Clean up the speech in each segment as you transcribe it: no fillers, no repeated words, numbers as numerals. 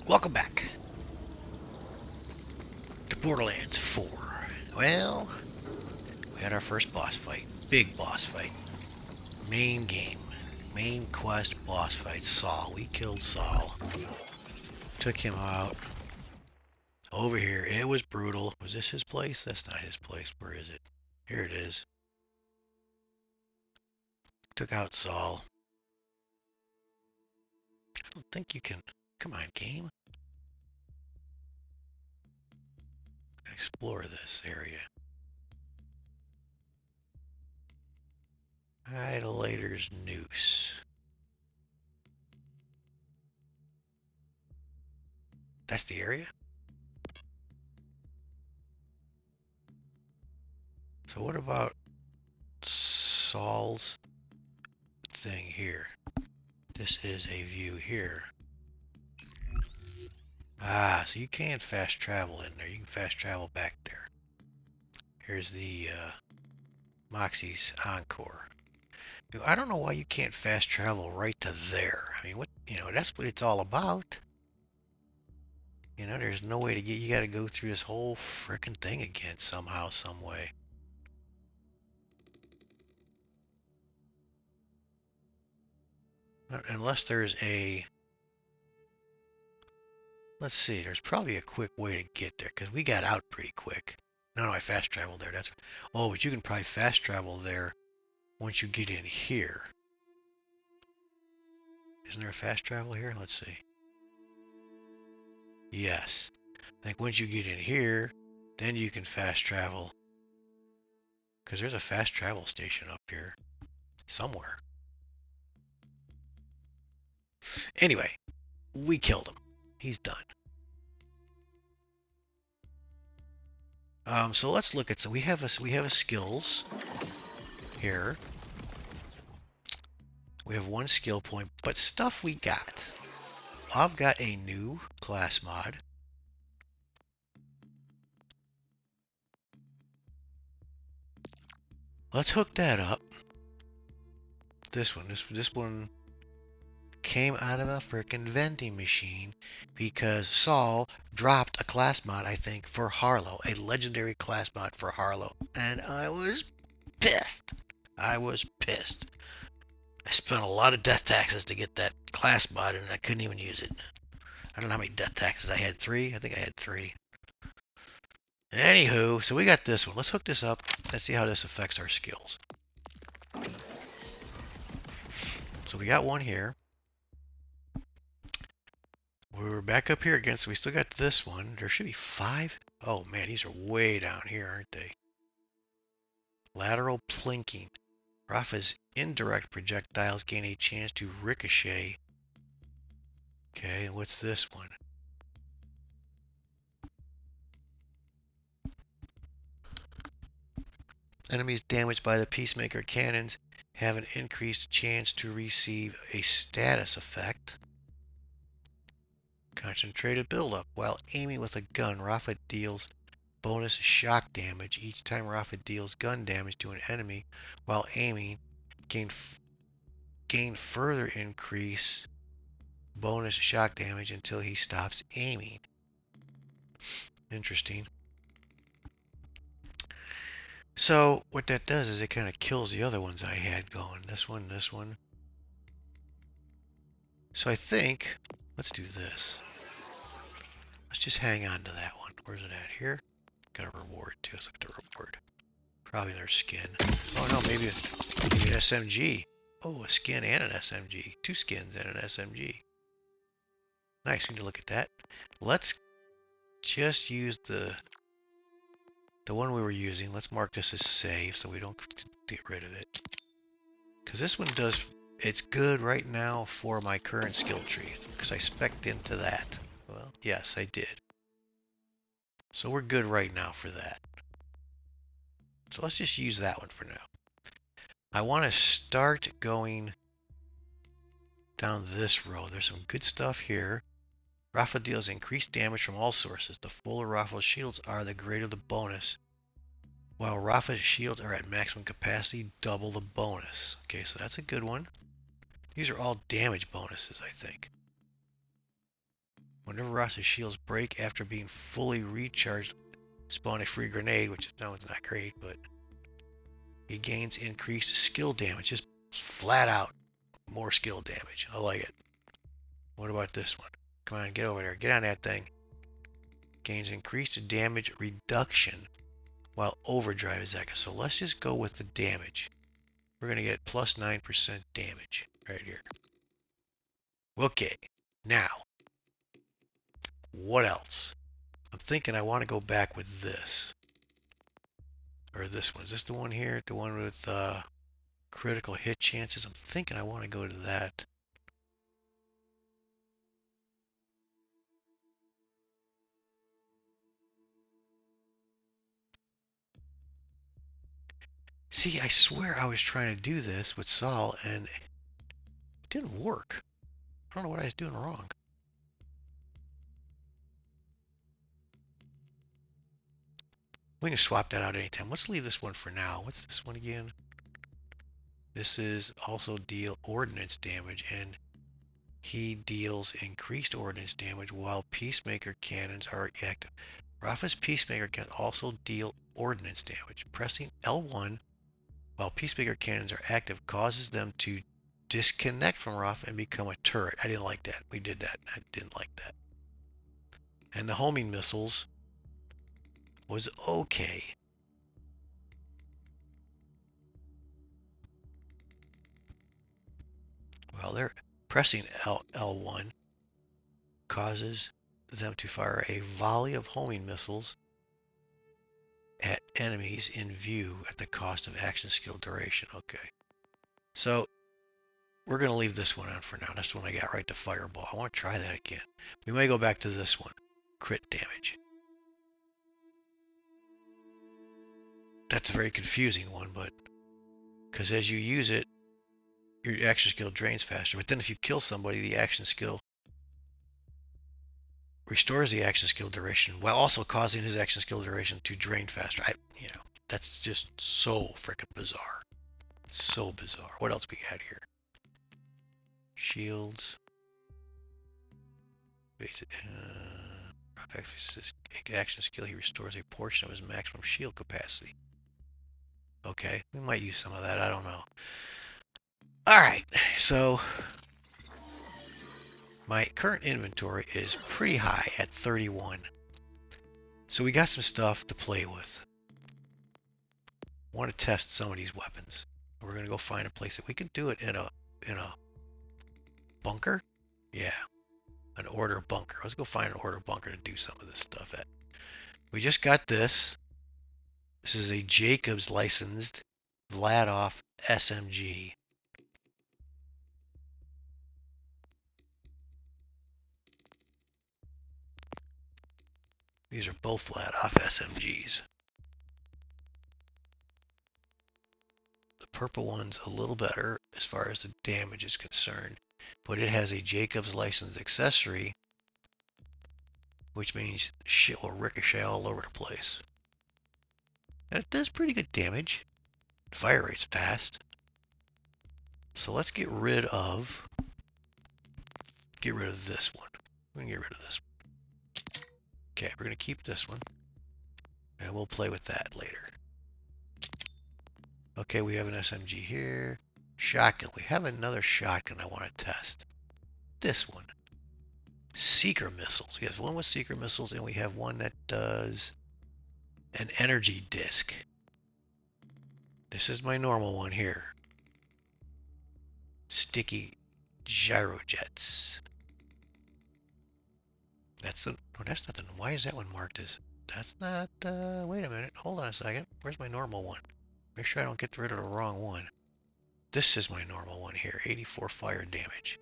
Welcome back to Borderlands 4. Well, we had our first boss fight. Big boss fight. Main game. Main quest boss fight. Saul. We killed Saul. Took him out. Over here. It was brutal. Was this his place? That's not his place. Where is it? Here it is. Took out Saul. I don't think you can... Come on, game. Explore this area. Idolator's Noose. That's the area? So what about Saul's thing here? This is a view here. Ah, so you can fast travel in there. You can fast travel back there. Here's the Moxie's Encore. I don't know why you can't fast travel right to there. I mean, what, that's what it's all about. There's no way to get, you got to go through this whole frickin' thing again somehow, some way. Unless there's a, let's see, there's probably a quick way to get there, because we got out pretty quick. No, I fast traveled there. Oh, but you can probably fast travel there once you get in here. Isn't there a fast travel here? Let's see. Yes. I think once you get in here, then you can fast travel. Because there's a fast travel station up here. Somewhere. Anyway, we killed him. He's done. So let's look at, so we have a skills here. We have one skill point, but stuff we got. I've got a new class mod. Let's hook that up. This one came out of a frickin' vending machine because Saul dropped a class mod, I think, for Harlow, a legendary class mod for Harlow, and I was pissed. I was pissed. I spent a lot of death taxes to get that class mod, and I couldn't even use it. I don't know how many death taxes I had. 3? I think I had 3. Anywho, so we got this one. Let's hook this up. Let's see how this affects our skills. So we got one here. We're back up here again, so we still got this one. There should be 5. Oh man, these are way down here, aren't they? Lateral plinking. Rafa's indirect projectiles gain a chance to ricochet. Okay, and what's this one? Enemies damaged by the Peacemaker cannons have an increased chance to receive a status effect. Concentrated buildup. While aiming with a gun, Rafa deals bonus shock damage. Each time Rafa deals gun damage to an enemy while aiming, gain further increase bonus shock damage until he stops aiming. Interesting. So what that does is it kind of kills the other ones I had going. This one, this one. So I think, let's do this. Let's just hang on to that one. Where's it at? Here? Got a reward too. Let's look at the reward. Probably their skin. Oh no, maybe an SMG. Oh, a skin and an SMG. 2 skins and an SMG. Nice, we need to look at that. Let's just use the one we were using. Let's mark this as save so we don't get rid of it. Because this one does, it's good right now for my current skill tree. Because I spec'd into that. Well, yes, I did. So we're good right now for that. So let's just use that one for now. I want to start going down this road. There's some good stuff here. Rafa deals increased damage from all sources. The fuller Rafa's shields are, the greater the bonus. While Rafa's shields are at maximum capacity, double the bonus. Okay, so that's a good one. These are all damage bonuses, I think. Whenever Ross's shields break after being fully recharged, spawn a free grenade, which no, it's not great, but he gains increased skill damage. Just flat out more skill damage. I like it. What about this one? Come on, get over there. Get on that thing. Gains increased damage reduction while overdrive is active. So let's just go with the damage. We're going to get plus 9% damage right here. Okay, now, what else? I'm thinking I want to go back with this. Or this one. Is this the one here? The one with critical hit chances? I'm thinking I want to go to that. See, I swear I was trying to do this with Saul and it didn't work. I don't know what I was doing wrong. We can swap that out anytime. Let's leave this one for now. What's this one again? This is also deal ordnance damage, and he deals increased ordnance damage while Peacemaker cannons are active. Rafa's Peacemaker can also deal ordnance damage. Pressing L1 while Peacemaker cannons are active causes them to disconnect from Rafa and become a turret. I didn't like that. We did that. I didn't like that. And the homing missiles was okay. Well, they're pressing L1 causes them to fire a volley of homing missiles at enemies in view at the cost of action skill duration. Okay. So we're going to leave this one on for now. That's the one I got right to fireball. I want to try that again. We may go back to this one. Crit damage. That's a very confusing one, but because as you use it, your action skill drains faster. But then if you kill somebody, the action skill restores the action skill duration while also causing his action skill duration to drain faster. That's just so freaking bizarre. So bizarre. What else we got here? Shields. Action skill, he restores a portion of his maximum shield capacity. Okay, we might use some of that. I don't know. Alright, so my current inventory is pretty high at 31. So we got some stuff to play with. I want to test some of these weapons. We're going to go find a place that we can do it in a bunker. Yeah, an order bunker. Let's go find an order bunker to do some of this stuff at. We just got this. This is a Jacobs licensed Vladoff SMG. These are both Vladoff SMGs. The purple one's a little better as far as the damage is concerned, but it has a Jacobs licensed accessory, which means shit will ricochet all over the place. And it does pretty good damage. Fire rate's fast. So let's get rid of this one. We're gonna get rid of this one. Okay, we're gonna keep this one. And we'll play with that later. Okay, we have an SMG here. Shotgun. We have another shotgun I want to test. This one. Seeker missiles. We have one with seeker missiles, and we have one that does an energy disc. This is my normal one here. Sticky gyrojets. That's the. Oh, that's not the. Why is that one marked as? That's not. Wait a minute. Hold on a second. Where's my normal one? Make sure I don't get rid of the wrong one. This is my normal one here. 84 fire damage.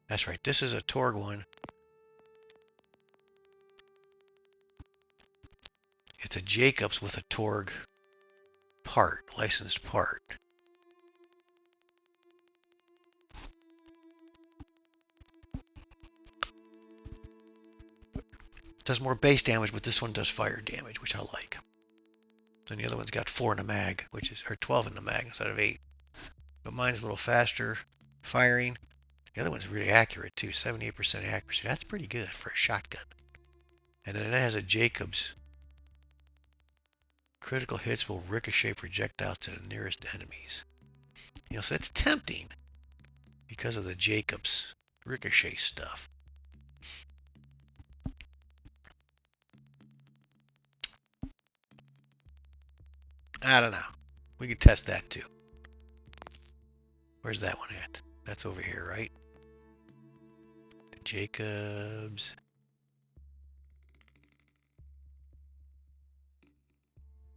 That's right. This is a Torg one. It's a Jacobs with a Torg part, licensed part. Does more base damage, but this one does fire damage, which I like. And the other one's got 4 in the mag, or 12 in the mag instead of 8. But mine's a little faster firing, The other one's really accurate too, 78% accuracy. That's pretty good for a shotgun. And then it has a Jacobs. Critical hits will ricochet projectiles to the nearest enemies. You know, so it's tempting because of the Jacobs ricochet stuff. I don't know. We could test that too. Where's that one at? That's over here, right? The Jacobs.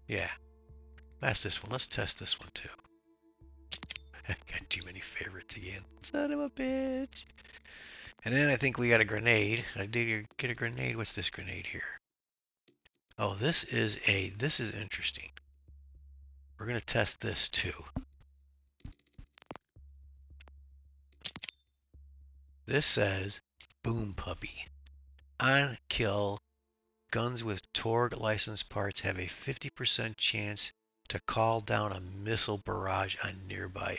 Yeah. That's this one. Let's test this one too. Got too many favorites again. Son of a bitch. And then I think we got a grenade. I did get a grenade. What's this grenade here? Oh, this is interesting. We're going to test this too. This says Boom Puppy. On kill, guns with Torg licensed parts have a 50% chance to call down a missile barrage on nearby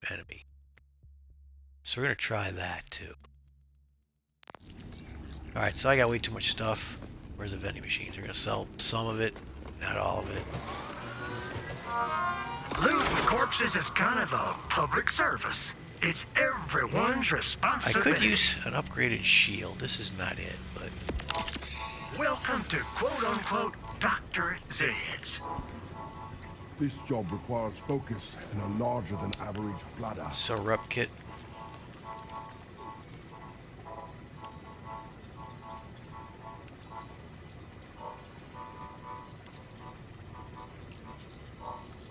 enemy. So we're going to try that too. Alright, so I got way too much stuff. Where's the vending machines? We're going to sell some of it, not all of it. Looting corpses is kind of a public service. It's everyone's responsibility. I could use an upgraded shield. This is not it, but... Welcome to quote-unquote Dr. Zed's. This job requires focus and a larger than average bladder. So, rep kit.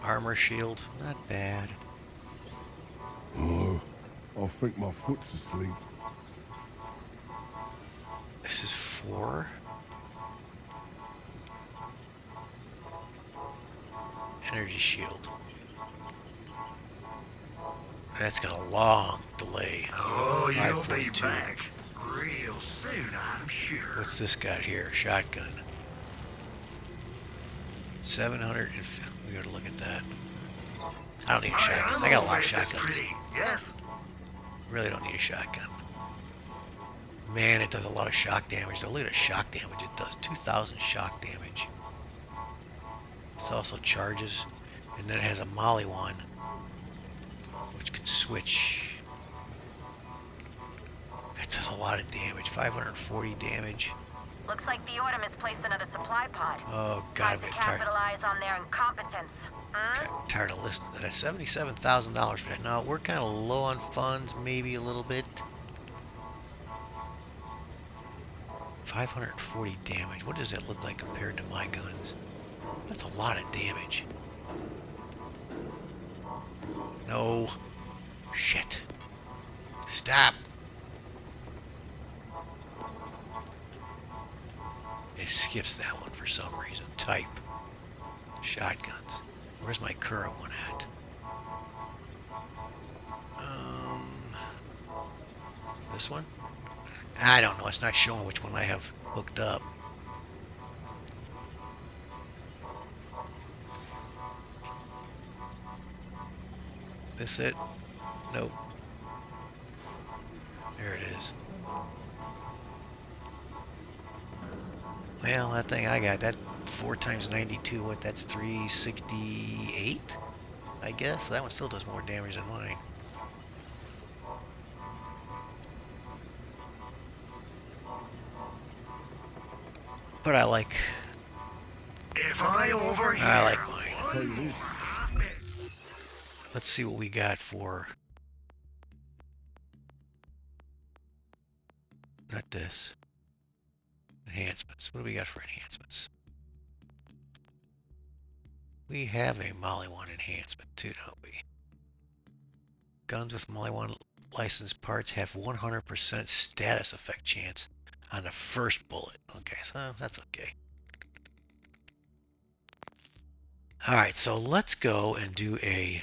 Armor shield, not bad. Oh, I think my foot's asleep. This is 4. Energy shield. That's got a long delay. Oh, you'll be 5.2. back real soon, I'm sure. What's this got here? Shotgun. 750. We gotta look at that. I don't need a shotgun. I got a lot of shotguns. Yes. Really don't need a shotgun. Man, it does a lot of shock damage. Though. Look at the shock damage it does. 2,000 shock damage. This also charges, and then it has a molly one, which can switch. It does a lot of damage. 540 damage. Looks like the order misplaced another supply pod. Oh, Time God, to I'm tired. capitalize on their incompetence. Tired of listening to that. $77,000 for that. No, we're kind of low on funds, maybe a little bit. 540 damage. What does that look like compared to my guns? That's a lot of damage. No. Shit. Stop. It skips that one for some reason. Type. Shotguns. Where's my current one at? This one? I don't know. It's not showing which one I have hooked up. This it? Nope. There it is. Well, that thing I got, that 4 times 92, what, that's 368? I guess. That one still does more damage than mine. But I like... If I overhear... I like mine. Let's see what we got for... Not this. Enhancements. What do we got for enhancements? We have a Molly 1 enhancement too, don't we? Guns with Molly 1 licensed parts have 100% status effect chance on the first bullet. Okay, so that's okay. Alright, so let's go and do a...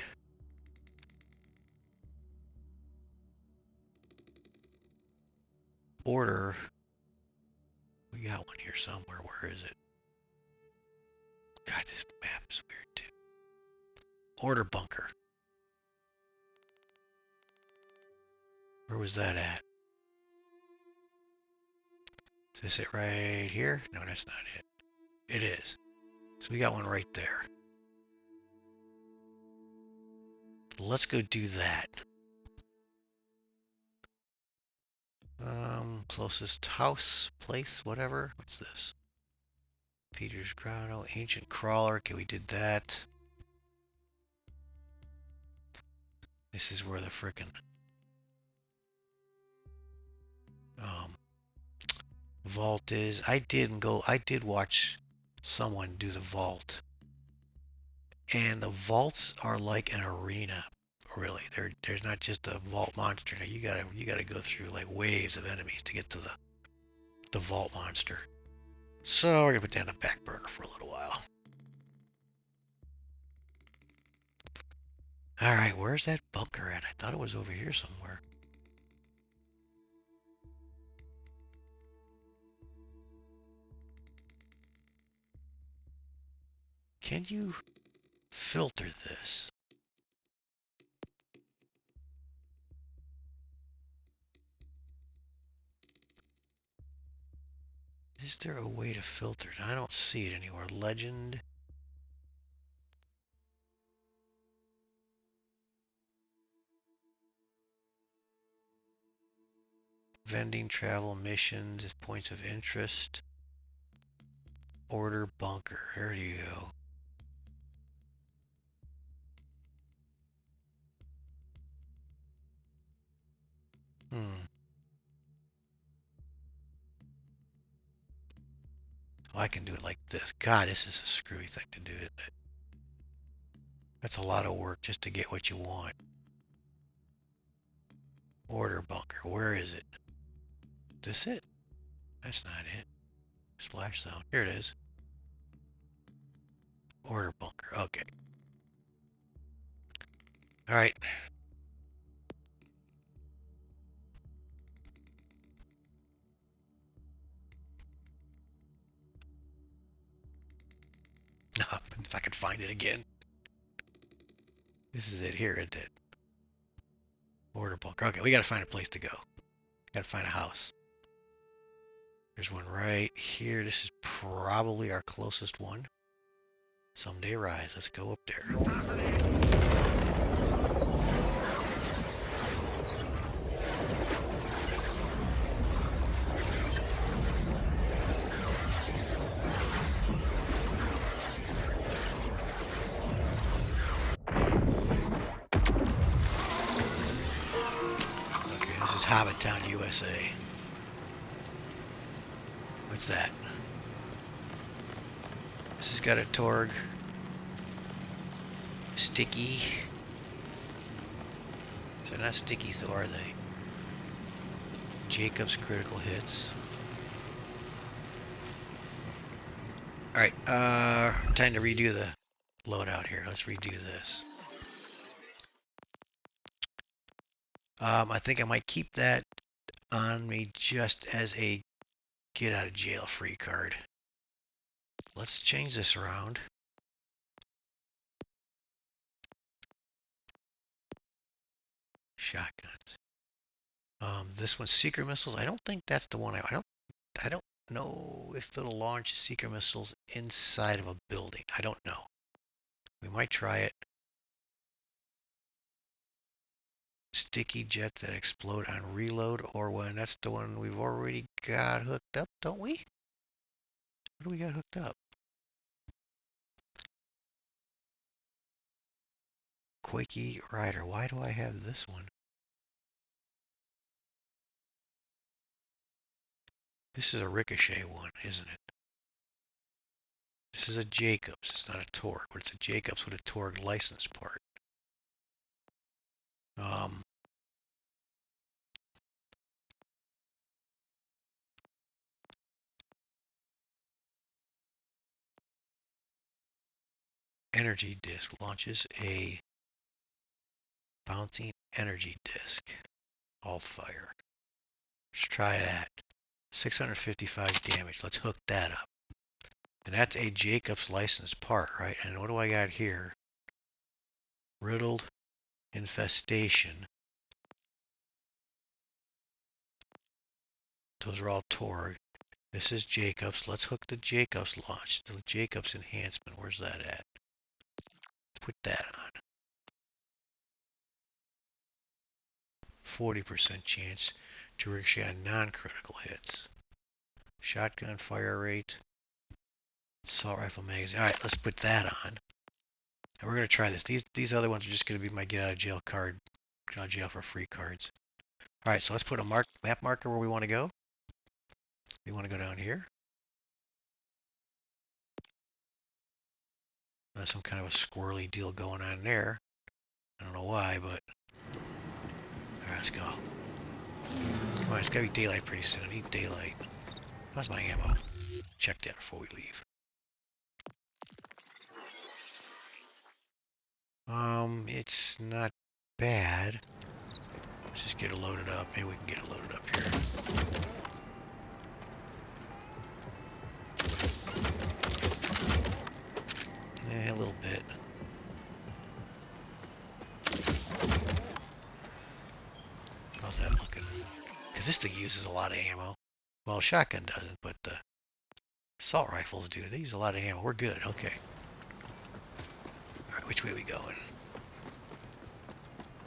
order. We got one here somewhere. Where is it? God, this map is weird too. Order bunker. Where was that at? Is this it right here? No, that's not it. It is. So we got one right there. Let's go do that. Closest house, place, whatever. What's this? Peter's Grotto, Ancient Crawler. Okay, we did that. This is where the frickin' vault is. I did watch someone do the vault. And the vaults are like an arena, really. There's not just a vault monster. You gotta go through like waves of enemies to get to the vault monster. So we're gonna put that on the back burner for a little while. Alright, where's that bunker at? I thought it was over here somewhere. Can you filter this? Is there a way to filter it? I don't see it anywhere. Legend. Vending, travel, missions, points of interest. Order bunker. There you go. Well, I can do it like this. God, this is a screwy thing to do, isn't it? That's a lot of work just to get what you want. Order bunker. Where is it? This it? That's not it. Splash zone. Here it is. Order bunker. Okay. All right. If I can find it again. This is it here, isn't it? Order bunker. Okay, we gotta find a place to go. Gotta find a house. There's one right here. This is probably our closest one. Someday Rise. Let's go up there. Okay, this is Hobbitown, USA. What's that? This has got a Torg. Sticky. They're not sticky, so are they? Jacob's critical hits. Alright, time to redo the loadout here. Let's redo this. I think I might keep that on me just as a get out of jail free card. Let's change this around. Shotguns. This one's secret missiles. I don't think that's the one I don't know if it'll launch secret missiles inside of a building. I don't know. We might try it. Sticky jets that explode on reload or when. That's the one we've already got hooked up, don't we? What do we got hooked up? Quakey Rider. Why do I have this one? This is a Ricochet one, isn't it? This is a Jacobs. It's not a Torg, but it's a Jacobs with a Torg license part. Energy disc launches a bouncing energy disc. Alt fire. Let's try that. 655 damage. Let's hook that up. And that's a Jacobs licensed part, right? And what do I got here? Riddled infestation. Those are all Torg. This is Jacobs. Let's hook the Jacobs launch. The Jacobs enhancement. Where's that at? Let's put that on. 40% chance to ricochet on non-critical hits. Shotgun fire rate. Assault rifle magazine. Alright, let's put that on. And we're going to try this. These other ones are just going to be my get out of jail card. Get out of jail for free cards. Alright, so let's put a map marker where we want to go. We want to go down here. There's some kind of a squirrely deal going on there. I don't know why, but... Alright, let's go. Come on, it's gotta be daylight pretty soon. I need daylight. How's my ammo? Check that before we leave. It's not bad. Let's just get it loaded up. Maybe we can get it loaded up here. A little bit. How's that looking? Because this thing uses a lot of ammo. Well, shotgun doesn't, but the assault rifles do. They use a lot of ammo. We're good. Okay. Alright, which way are we going?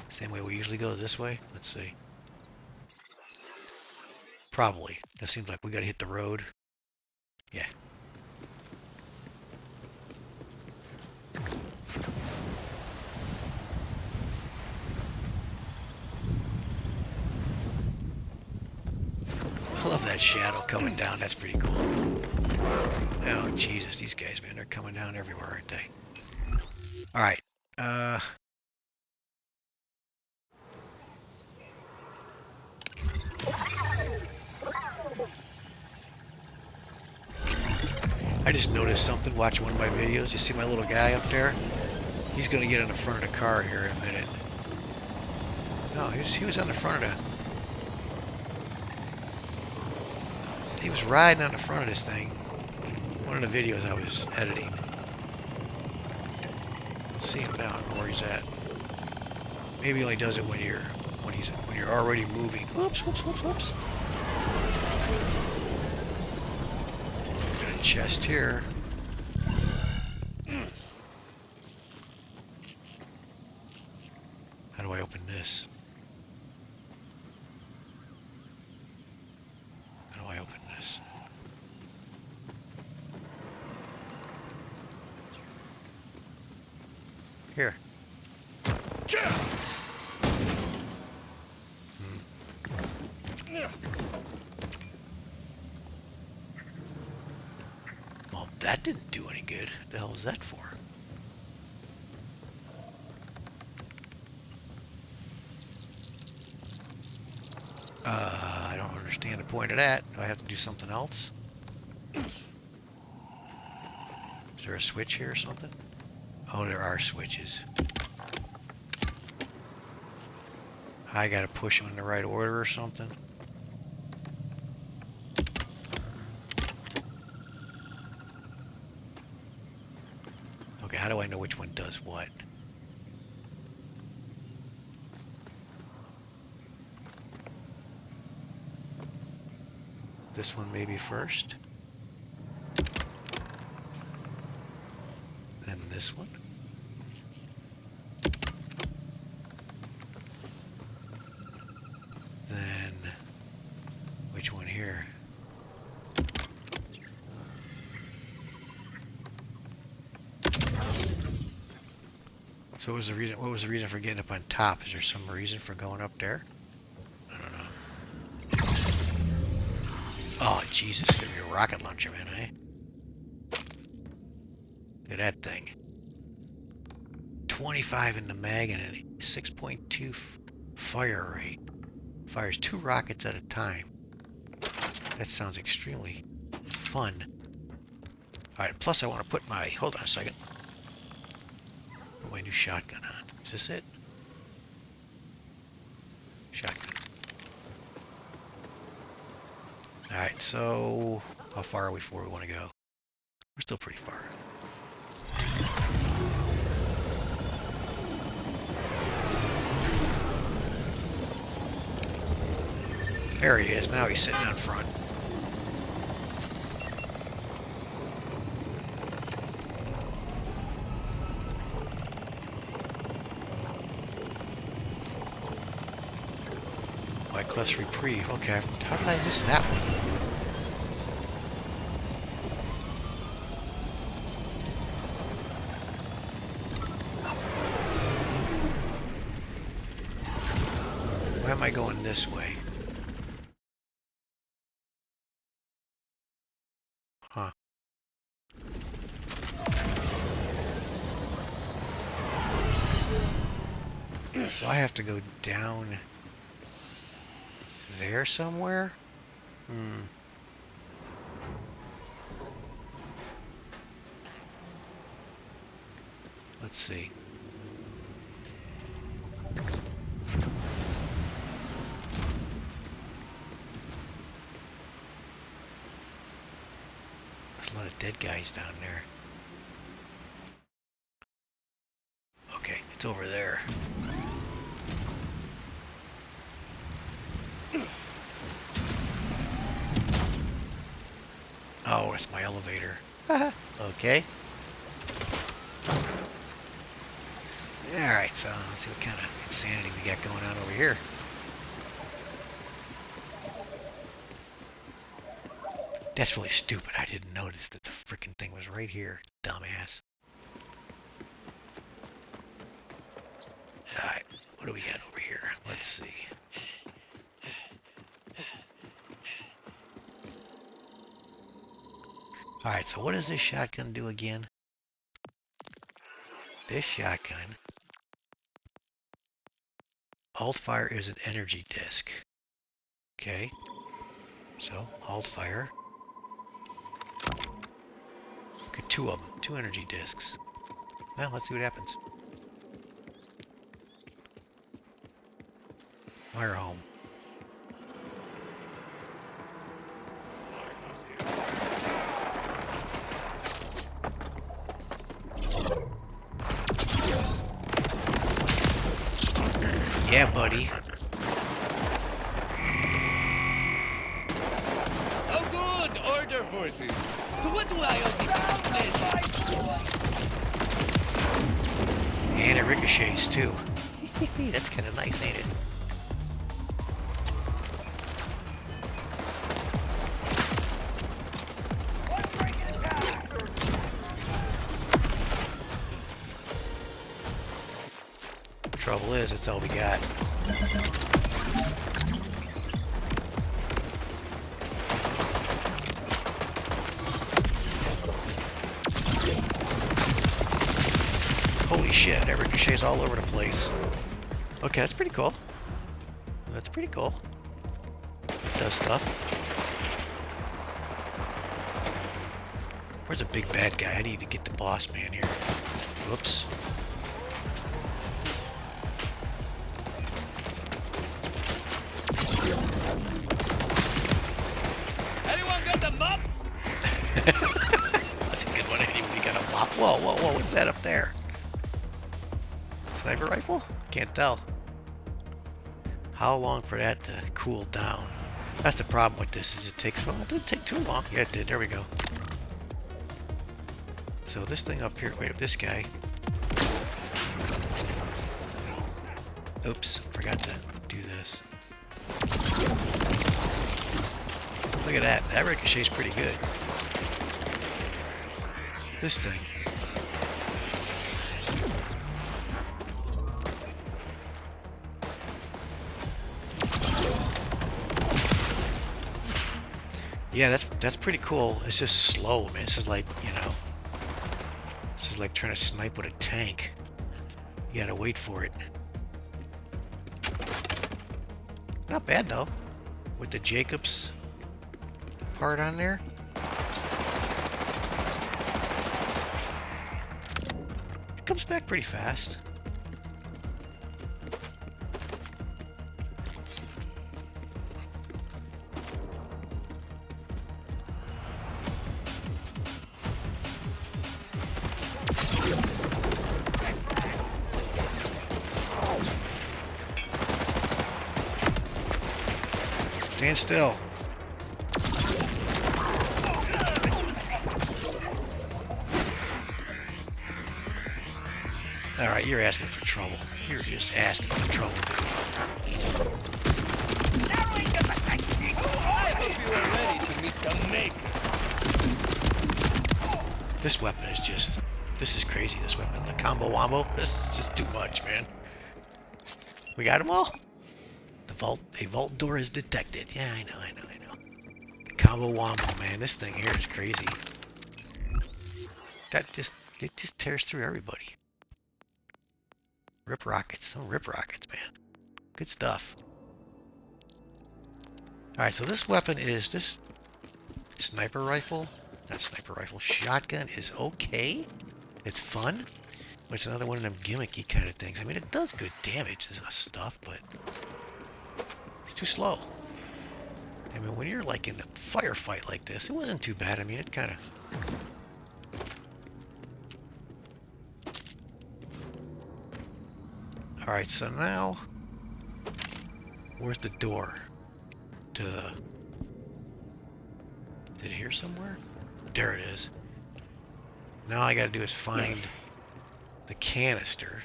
Same way we usually go, this way? Let's see. Probably. That seems like we gotta hit the road. Yeah. I love that shadow coming down. That's pretty cool. Oh, Jesus. These guys, man, they're coming down everywhere, aren't they? Alright. I just noticed something watching one of my videos. You see my little guy up there? He's going to get in the front of the car here in a minute. No, he was on the front of the... He was riding on the front of this thing. One of the videos I was editing. Let's see him now. I don't know where he's at. Maybe he only does it when you're already moving. Whoops, whoops, whoops, whoops. Got a chest here. How do I open this? How do I open this? Here. Well, that didn't do any good. What the hell was that for? I don't understand the point of that. Do I have to do something else? Is there a switch here or something? Oh, there are switches. I gotta push them in the right order or something. Okay, how do I know which one does what? This one maybe first. Then this one. Then which one here? So what was the reason? What was the reason for getting up on top? Is there some reason for going up there? I don't know. Oh Jesus! It's gonna be a rocket launcher, man, eh? Look at that thing. 25 in the mag and a 6.2 fire rate. Fires 2 rockets at a time. That sounds extremely fun. Alright, plus I want to put my... Hold on a second. Put my new shotgun on. Is this it? Shotgun. Alright, so... How far are we before we want to go? We're still pretty far. There he is. Now he's sitting on front. Wyclif's reprieve. Okay. How did I miss that one? Why am I going this way? Huh. So I have to go down there somewhere? Let's see. There's a lot of dead guys down there. Okay, it's over there. Oh, it's my elevator. Okay. Alright, so let's see what kind of insanity we got going on over here. That's really stupid. I didn't notice that the freaking thing was right here. Dumbass. Alright, what do we got over here? Let's see. Alright, so what does this shotgun do again? This shotgun. Alt fire is an energy disc. Okay. So, alt fire. Got two of them. 2 energy discs. Well, let's see what happens. Fire home. Yeah, buddy. Oh, good! Order forces. To what do I owe this? And it ricochets, too. That's kind of nice, ain't it? Trouble is, that's all we got. Holy shit, that ricochets all over the place. Okay, that's pretty cool. That's pretty cool. It does stuff. Where's the big bad guy? I need to get the boss man here. Whoops. Anyone got the mop? That's a good one. Anybody got a mop? Whoa, whoa, whoa, what's that up there? Sniper rifle? Can't tell. How long for that to cool down? That's the problem with this, is it takes, well, it didn't take too long. Yeah, it did. There we go. So this thing up here, wait, this guy. Oops, forgot to do this. Look at that. That ricochet's pretty good. This thing. Yeah, that's pretty cool. It's just slow, man. This is like, you know, this is like trying to snipe with a tank. You gotta wait for it. Not bad though, with the Jacobs part on there. It comes back pretty fast. Stand still. Alright, you're asking for trouble. You're just asking for trouble. I hope you are ready to meet the maker. This weapon is just... This is crazy, this weapon. The combo wombo. This is just too much, man. We got them all? A vault door is detected. Yeah, I know. Combo wombo, man. This thing here is crazy. It just tears through everybody. Rip rockets. Some rip rockets, man. Good stuff. Alright, so this weapon is this sniper rifle. Not sniper rifle. Shotgun is okay. It's fun. But it's another one of them gimmicky kind of things. I mean, it does good damage and stuff, but it's too slow. I mean, when you're like in a firefight like this, it wasn't too bad. I mean, it kind of... Alright, so now... Where's the door? To the... Is it here somewhere? There it is. Now all I gotta do is find the canister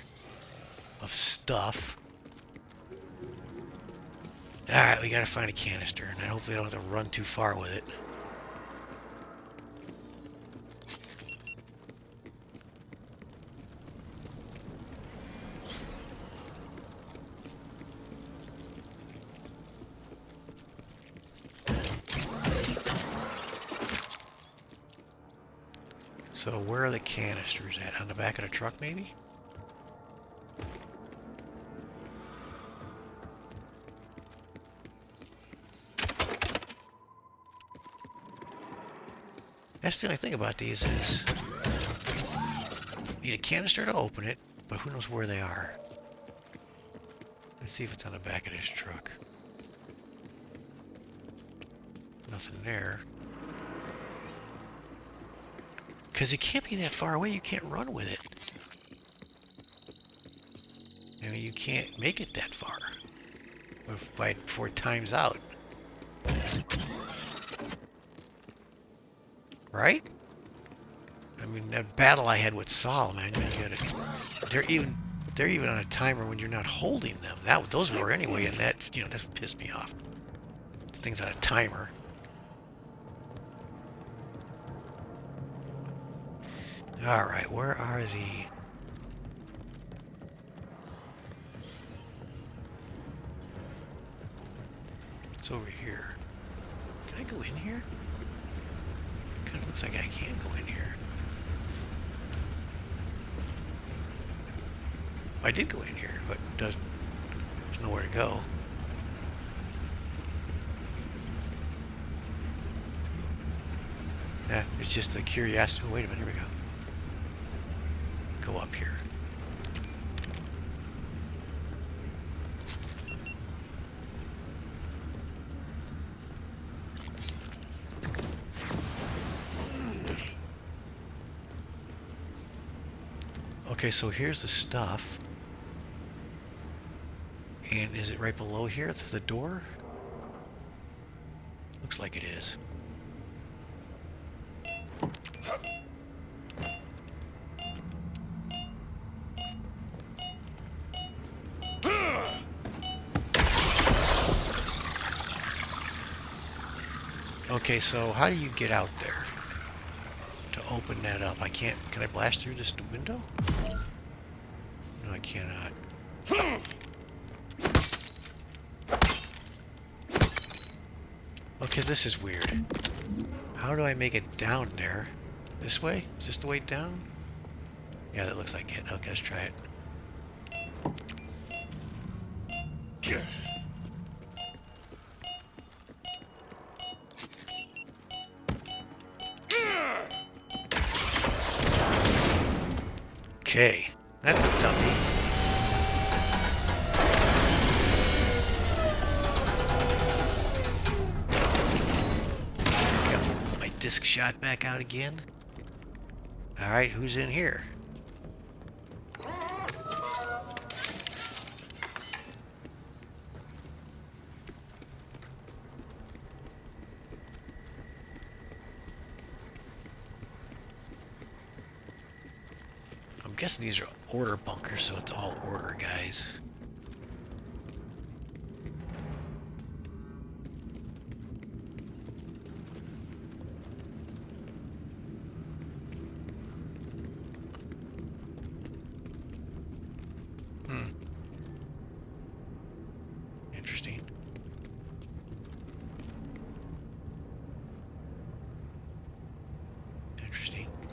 of stuff. Alright, we gotta find a canister, and I hopefully I don't have to run too far with it. So where are the canisters at? On the back of the truck, maybe? That's the only thing about these is you need a canister to open it, but who knows where they are. Let's see if it's on the back of this truck. Nothing there. Because it can't be that far away, you can't run with it. I mean, you can't make it that far before it times out. Right? I mean, that battle I had with Saul, man, you gotta, they're even on a timer when you're not holding them. Those were anyway, and that, that's what pissed me off. This thing's on a timer. Alright, where are the... It's over here. Can I go in here? Kind of looks like I can't go in here. I did go in here, but there's nowhere to go. Yeah, it's just a curiosity. Oh, wait a minute, here we go. Go up here. Okay, so here's the stuff. And is it right below here, the door? Looks like it is. Okay, so how do you get out there to open that up? I can't. Can I blast through this window? No, I cannot. Okay, this is weird. How do I make it down there? This way? Is this the way down? Yeah, that looks like it. Okay, let's try it. Okay, that's a dummy. Got my disc shot back out again. Alright, who's in here? guessing these are order bunkers, so it's all order, guys.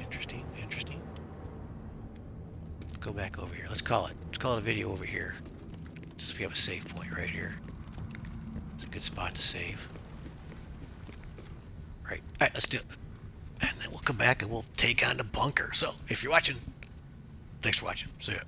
Interesting. Interesting. Let's go back over here. Let's call it a video over here. Just we have a save point right here. It's a good spot to save. Right. Alright, let's do it. And then we'll come back and we'll take on the bunker. So, if you're watching, thanks for watching. See ya.